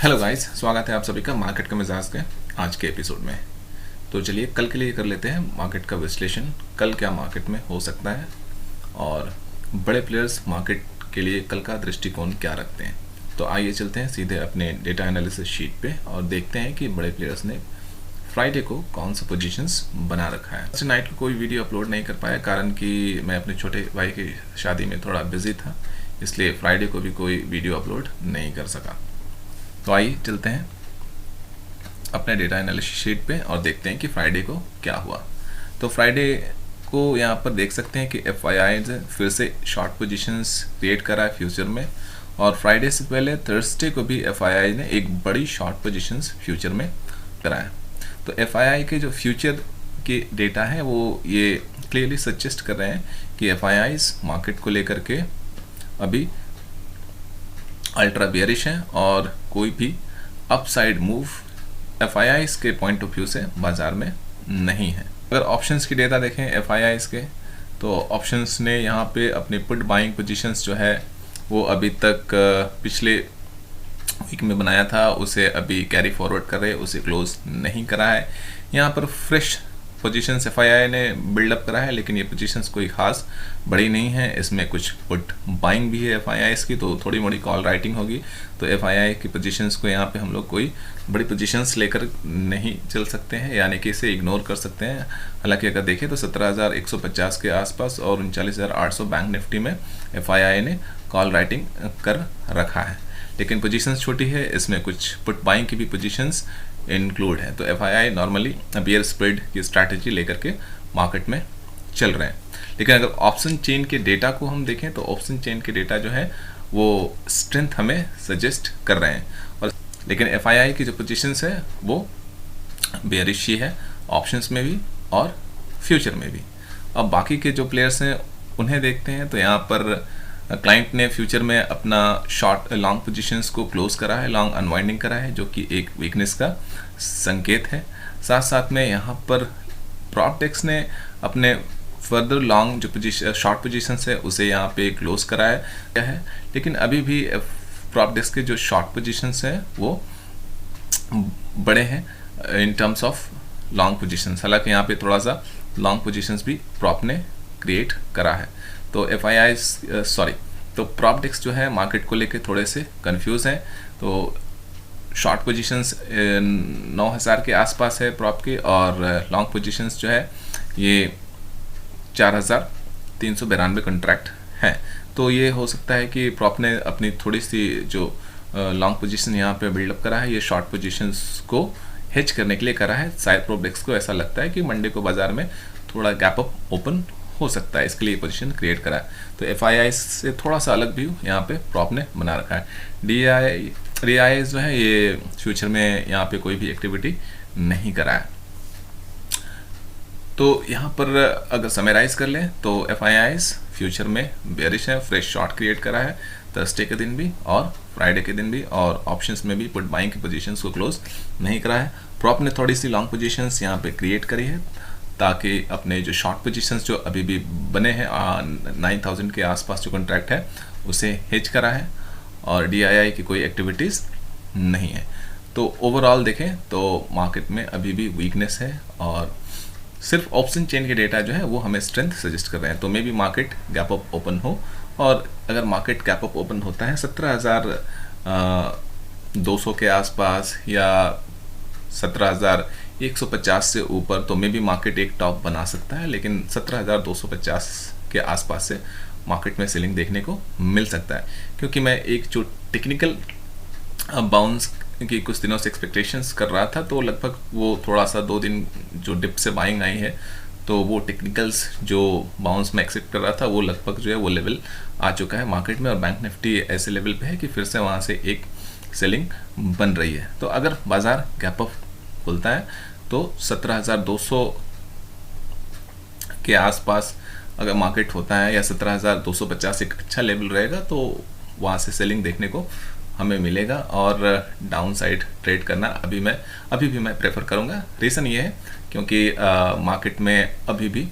Hello guys, स्वागत है आप सभी का मार्केट का मिजाज के आज के एपिसोड में। तो चलिए कल के लिए कर लेते हैं मार्केट का विश्लेषण। कल क्या मार्केट में हो सकता है और बड़े प्लेयर्स मार्केट के लिए कल का दृष्टिकोण क्या रखते हैं। तो आइए चलते हैं सीधे अपने डेटा एनालिसिस शीट पे और देखते हैं कि बड़े प्लेयर्स ने फ्राइडे को कौन सा पोजीशंस बना रखा है। आज नाइट को कोई वीडियो अपलोड नहीं कर पाया कारण कि मैं अपने छोटे भाई की शादी में थोड़ा बिजी था, इसलिए फ्राइडे को भी कोई वीडियो अपलोड नहीं कर सका। तो आइए चलते हैं अपने डेटा एनालिसिस शीट पे और देखते हैं कि फ्राइडे को क्या हुआ। तो फ्राइडे को यहाँ पर देख सकते हैं कि एफआईआई फिर से शॉर्ट पोजीशंस क्रिएट करा है फ्यूचर में, और फ्राइडे से पहले थर्सडे को भी एफआईआई ने एक बड़ी शॉर्ट पोजीशंस फ्यूचर में कराया। तो एफआईआई के जो फ्यूचर के डेटा है वो ये क्लियरली सजेस्ट कर रहे हैं कि एफआईआई मार्केट को लेकर के अभी अल्ट्रा बेयरिश है और कोई भी अपसाइड मूव एफआईआईस के पॉइंट ऑफ व्यू से बाजार में नहीं है। अगर ऑप्शंस की डेटा देखें एफआईआईस के, तो ऑप्शंस ने यहाँ पे अपने पुट बाइंग पोजीशंस जो है वो अभी तक पिछले वीक में बनाया था उसे अभी कैरी फॉरवर्ड कर रहे, उसे क्लोज नहीं करा है। यहाँ पर फ्रेश पोजीशंस एफआईआई ने बिल्डअप करा है, लेकिन ये पोजीशंस कोई खास बड़ी नहीं है। इसमें कुछ पुट बाइंग भी है एफआईआई की, तो थोड़ी मोड़ी कॉल राइटिंग होगी। तो एफआईआई की पोजीशंस को यहाँ पे हम लोग कोई बड़ी पोजीशंस लेकर नहीं चल सकते हैं, यानी कि इसे इग्नोर कर सकते हैं। हालांकि अगर देखें तो 17,150 के आसपास और 39,800 बैंक निफ्टी में एफआईआई ने कॉल राइटिंग कर रखा है, लेकिन पोजीशंस छोटी है। इसमें कुछ पुट बाइंग की भी पोजीशंस इंक्लूड है। तो एफआईआई नॉर्मली बियर स्प्रेड की स्ट्रैटेजी लेकर के मार्केट में चल रहे हैं। लेकिन अगर ऑप्शन चेन के डेटा को हम देखें तो ऑप्शन चेन के डेटा जो है वो स्ट्रेंथ हमें सजेस्ट कर रहे हैं, और लेकिन एफआईआई की जो पोजीशंस है वो बेयरिश ही है, ऑप्शंस में भी और फ्यूचर में भी। अब बाकी के जो प्लेयर्स हैं उन्हें देखते हैं। तो यहाँ पर क्लाइंट ने फ्यूचर में अपना शॉर्ट लॉन्ग पोजीशंस को क्लोज करा है, लॉन्ग अनवाइंडिंग करा है, जो कि एक वीकनेस का संकेत है। साथ साथ में यहाँ पर प्रॉपटेक्स ने अपने फर्दर लॉन्ग जो पोजीशन शॉर्ट पोजीशंस है उसे यहाँ पे क्लोज कराया है, लेकिन अभी भी प्रॉपटेक्स के जो शॉर्ट पोजीशंस है वो बड़े हैं in terms of long positions. हालांकि यहाँ पे थोड़ा सा लॉन्ग पोजीशंस भी प्रॉप ने क्रिएट करा है। तो तो प्रॉपटेक्स जो है मार्केट को लेके थोड़े से कंफ्यूज हैं। तो शॉर्ट पोजीशंस 9,000 के आसपास है प्रॉप के, और लॉन्ग पोजीशंस जो है ये 4,392 कॉन्ट्रैक्ट हैं। तो ये हो सकता है कि प्रॉप ने अपनी थोड़ी सी जो लॉन्ग पोजीशन यहाँ पे बिल्डअप करा है ये शॉर्ट पोजीशंस को हेज करने के लिए करा है। शायद प्रॉपटेक्स को ऐसा लगता है कि मंडे को बाजार में थोड़ा गैप अप ओपन हो सकता है, इसके लिए पोजीशन क्रिएट करा है। तो एफआईआई से थोड़ा सा अलग व्यू यहाँ पे प्रॉप ने बना रखा है। डीआई जो है ये फ्यूचर में यहाँ पे कोई भी एक्टिविटी नहीं करा है। तो यहाँ पर अगर समराइज कर लें तो एफआईआई फ्यूचर में बेयरिश है, फ्रेश शॉर्ट क्रिएट करा है थर्सडे के दिन भी और फ्राइडे के दिन भी, और ऑप्शंस में भी पुट बाइंग की पोजीशंस को क्लोज नहीं करा है। प्रॉप ने थोड़ी सी लॉन्ग पोजीशंस यहाँ पे क्रिएट करी है ताकि अपने जो शॉर्ट पोजीशंस जो अभी भी बने हैं 9,000 के आसपास जो कॉन्ट्रैक्ट है उसे हेज करा है, और डीआईआई की कोई एक्टिविटीज़ नहीं है। तो ओवरऑल देखें तो मार्केट में अभी भी वीकनेस है, और सिर्फ ऑप्शन चेन के डेटा जो है वो हमें स्ट्रेंथ सजेस्ट कर रहे हैं। तो may be market gap up open हो, और अगर मार्केट गैप अप ओपन होता है 17,200 के आसपास या 17,150 से ऊपर, तो मे बी मार्केट एक टॉप बना सकता है। लेकिन 17,250 के आसपास से मार्केट में सेलिंग देखने को मिल सकता है, क्योंकि मैं एक जो टेक्निकल बाउंस की कुछ दिनों से एक्सपेक्टेशंस कर रहा था, तो लगभग वो थोड़ा सा 2 दिन जो डिप से बाइंग आई है, तो वो टेक्निकल्स जो बाउंस में एक्सेप्ट कर रहा था वो लगभग जो है वो लेवल आ चुका है मार्केट में, और बैंक निफ्टी ऐसे लेवल पे है कि फिर से वहाँ से एक सेलिंग बन रही है। तो अगर बाजार गैप अप खुलता है तो 17,200 के आसपास अगर मार्केट होता है, या 17,250 एक अच्छा लेवल रहेगा, तो वहाँ से सेलिंग देखने को हमें मिलेगा, और डाउन साइड ट्रेड करना अभी भी मैं प्रेफर करूँगा। रीज़न ये है क्योंकि मार्केट में अभी भी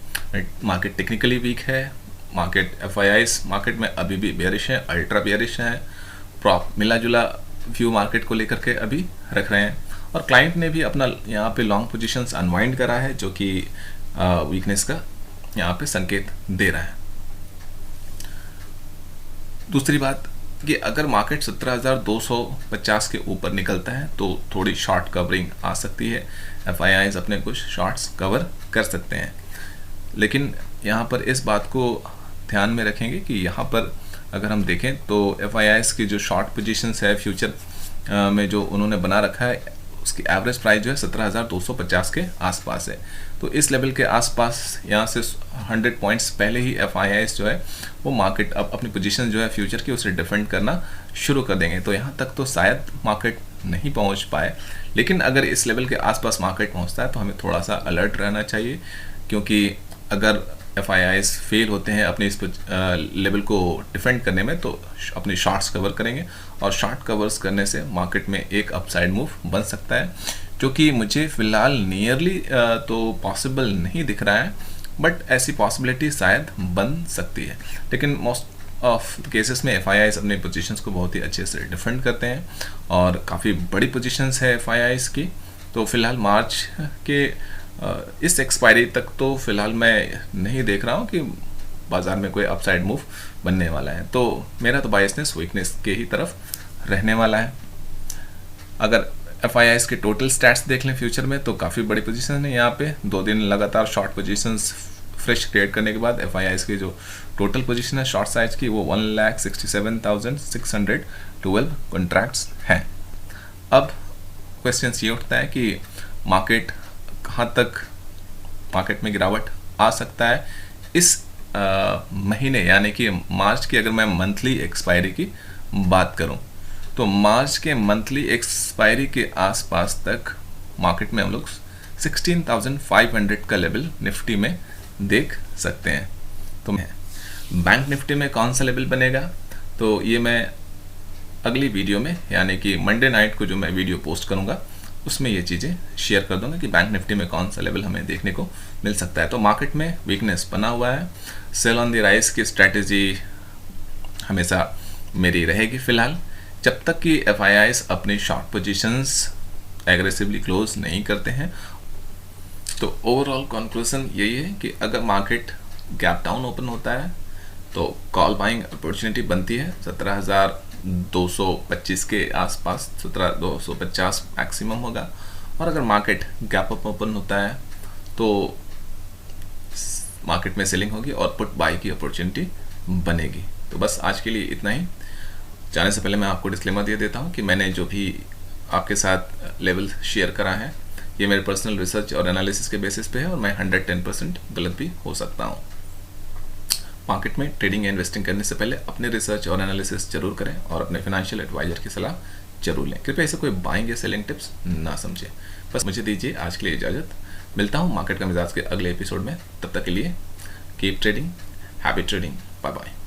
मार्केट टेक्निकली वीक है, मार्केट एफआईआईस मार्केट में अभी भी बेयरिश है, अल्ट्रा बेयरिश है, प्रॉप मिला जुला व्यू मार्केट को लेकर के अभी रख रहे हैं, और क्लाइंट ने भी अपना यहाँ पे लॉन्ग पोजीशंस अनवाइंड करा है, जो कि वीकनेस का यहाँ पे संकेत दे रहा है। दूसरी बात कि अगर मार्केट 17,250 के ऊपर निकलता है तो थोड़ी शॉर्ट कवरिंग आ सकती है, एफआईआईज अपने कुछ शॉर्ट्स कवर कर सकते हैं। लेकिन यहाँ पर इस बात को ध्यान में रखेंगे कि यहाँ पर अगर हम देखें तो एफआईआईज की जो शॉर्ट पोजीशंस है फ्यूचर में जो उन्होंने बना रखा है, उसकी एवरेज प्राइस जो है 17,250 के आसपास है। तो इस लेवल के आसपास यहाँ से 100 पॉइंट्स पहले ही एफआईआईज जो है वो मार्केट अब अपनी पोजीशन जो है फ्यूचर की उसे डिफेंड करना शुरू कर देंगे। तो यहाँ तक तो शायद मार्केट नहीं पहुँच पाए, लेकिन अगर इस लेवल के आसपास मार्केट पहुँचता है तो हमें थोड़ा सा अलर्ट रहना चाहिए, क्योंकि अगर एफआईआईज फेल होते हैं अपने इस लेवल को डिफेंड करने में तो अपनी शॉर्ट्स कवर करेंगे, और शॉर्ट कवर्स करने से मार्केट में एक अपसाइड मूव बन सकता है, जो कि मुझे फ़िलहाल नियरली तो पॉसिबल नहीं दिख रहा है, बट ऐसी पॉसिबिलिटी शायद बन सकती है। लेकिन मोस्ट ऑफ केसेस में एफआईआईज अपने पोजीशंस को बहुत ही अच्छे से डिफेंड करते हैं, और काफ़ी बड़ी पोजीशंस है एफआईआईज की। तो फिलहाल मार्च के इस एक्सपायरी तक तो फिलहाल मैं नहीं देख रहा हूँ कि बाज़ार में कोई अपसाइड मूव बनने वाला है। तो मेरा तो बायसनेस वीकनेस के ही तरफ रहने वाला है। अगर एफआईआईज के टोटल स्टैट्स देख लें फ्यूचर में तो काफ़ी बड़ी पोजीशन है यहाँ पे। 2 दिन लगातार शॉर्ट पोजीशंस फ्रेश क्रिएट करने के बाद एफआईआईज की जो टोटल पोजीशन है शॉर्ट साइज की वो 1,67,612 कॉन्ट्रैक्ट्स हैं। अब क्वेश्चन ये उठता है कि मार्केट कहाँ तक मार्केट में गिरावट आ सकता है इस महीने, यानी कि मार्च की अगर मैं मंथली एक्सपायरी की बात करूं तो मार्च के मंथली एक्सपायरी के आसपास तक मार्केट में हम लोग 16,500 का लेवल निफ्टी में देख सकते हैं। तो बैंक निफ्टी में कौन सा लेवल बनेगा तो ये मैं अगली वीडियो में, यानी कि मंडे नाइट को जो मैं वीडियो पोस्ट करूँगा उसमें ये चीज़ें शेयर कर दूंगा कि बैंक निफ्टी में कौन सा लेवल हमें देखने को मिल सकता है। तो मार्केट में वीकनेस बना हुआ है, सेल ऑन द राइज की स्ट्रैटेजी हमेशा मेरी रहेगी फिलहाल, जब तक कि एफआईआईज अपनी शॉर्ट पोजीशंस एग्रेसिवली क्लोज नहीं करते हैं। तो ओवरऑल कंक्लूजन यही है कि अगर मार्केट गैप डाउन ओपन होता है तो कॉल बाइंग अपॉर्चुनिटी बनती है 17,225 के आसपास, 17,250 मैक्सिमम होगा। और अगर मार्केट गैप अप ओपन होता है तो मार्केट में सेलिंग होगी और पुट बाई की अपॉर्चुनिटी बनेगी। तो बस आज के लिए इतना ही। जाने से पहले मैं आपको डिस्क्लेमर दे देता हूँ कि मैंने जो भी आपके साथ लेवल शेयर करा है ये मेरे पर्सनल रिसर्च और एनालिसिस के बेसिस पे है, और मैं 110% गलत भी हो सकता हूँ। मार्केट में ट्रेडिंग या इन्वेस्टिंग करने से पहले अपने रिसर्च और एनालिसिस जरूर करें और अपने फाइनेंशियल एडवाइजर की सलाह जरूर लें। कृपया इसे कोई बाइंग या सेलिंग टिप्स ना समझें। बस मुझे दीजिए आज के लिए इजाज़त। मिलता हूँ मार्केट का मिजाज के अगले एपिसोड में। तब तक के लिए keep trading, happy trading, bye bye.